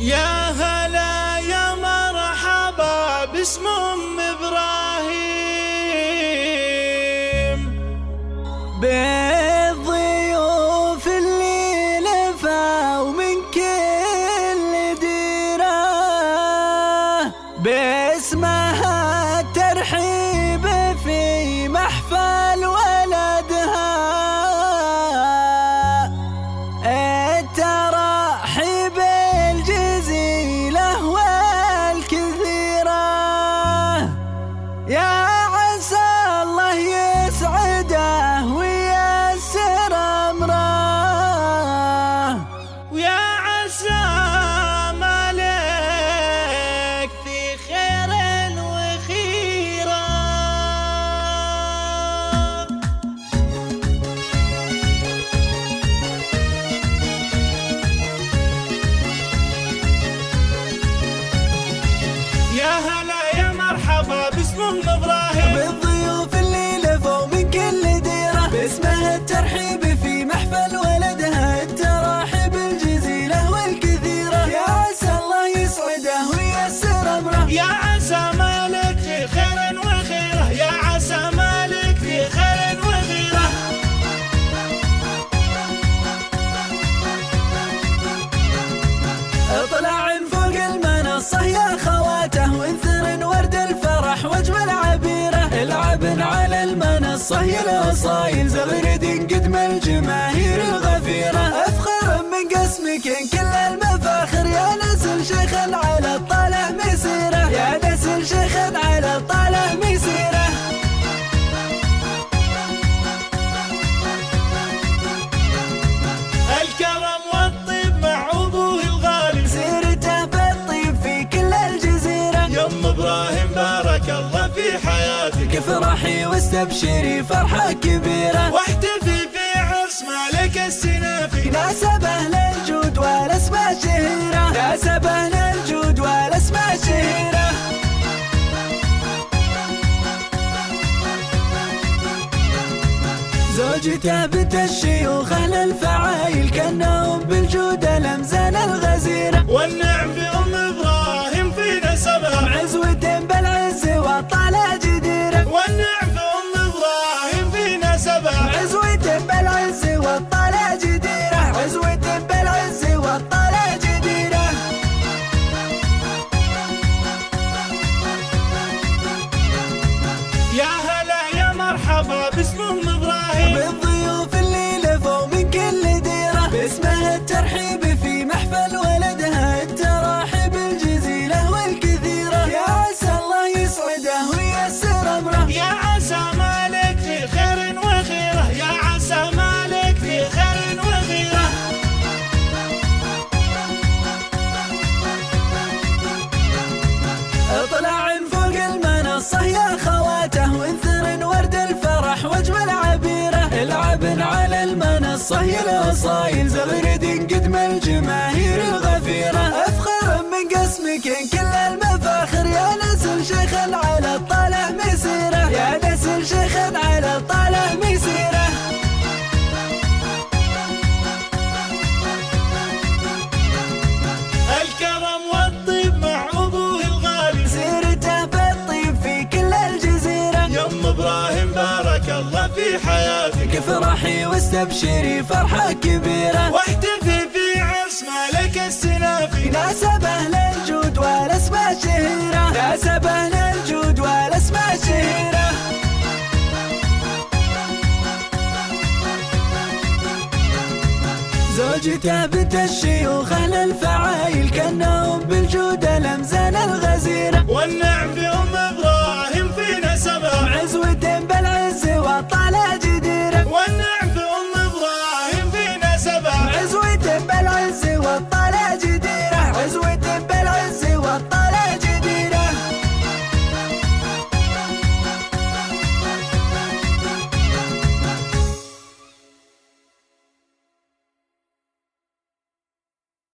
يا هلا يا مرحبا باسم أم إبراهيم، بالضيوف اللي لفوا من كل ديرة، باسمها الترحيب في محفل ولدها، التراحيب الجزيلة والكثيرة، يا عسى الله يسعده وييسر أمره، ويا عسى مالك في خير وخيرة. يا هلا يا مرحبا باسم أم إبراهيم، بالضيوف اللي لفوا من كل ديرة، باسمها الترحيب في محفل ولدها، التراحيب الجزيلة والكثيرة، يا عسى الله يسعده وييسر أمره، يا عسى مالك في خير وخيرة، يا عسى مالك في خير وخيرة. اطلع فوق المنصة يا خواته، وانثر ورد الفرح واجمل عبيره، العبن على المنصة يا الاصايل، زغرد قدم الجماهير الغفيرة، افخر من قسمك كل المفاخر، يا نسل شيخ على الطالع مسيره، يا نسل شيخ على الطالع مسيره. الكرم والطيب مع أبوه الغالي، سيرته بالطيب في كل الجزيرة، يا أم إبراهيم بارك الله في حياتك، افرحي واستبشري فرحة كبيرة، واحتفي في عرس مالك السنافي، ناسبه للجود والاسماء شهيرة، ناسبه للجود والاسماء شهيرة. زوجته بنت الشيوخ اهل الفعايل، كانهم بالجود الامزان الغزيرة، والنعم في أم إبراهيم في نسبها، معزوة بالعز والطالع جديرة، والنعم في أم إبراهيم في نسبها، معزوة بالعز والطالع جديرة، عزوة بالعز والطالع جديرة. يا هلا يا مرحبا باسم أم إبراهيم، بالضيوف اللي لفوا من كل ديرة، باسمها الترحيب في محفل ولدها، التراحيب الجزيلة والكثيرة، يا عسى الله يسعده وييسر أمره، يا عسى مالك في خير وخيرة، يا عسى مالك في خير وخيرة. اطلع فوق المنصة يا خواته، وانثر ورد الفرح واجمل عبيره، العبن على المنصة يا الاصايل، زغرد قدم الجماهير الغفيرة، افخر من قسمك كل المفاخر، يا نسل شيخ على الطالع مسيره، يا نسل شيخ على الطالع مسيره. الكرم والطيب مع أبوه الغالي، سيرته بالطيب في كل الجزيرة، يا أم إبراهيم بارك الله في حياتك، افرحي واستبشري فرحة كبيرة، واحتفي في عرس مالك السنافي، ناسبه للجود والاسماء شهيرة، ناسبه للجود والاسماء شهيرة. زوجته بنت الشيوخ اهل الفعايل، كانهم بالجود الامزان الغزيرة، والنعم في أم إبراهيم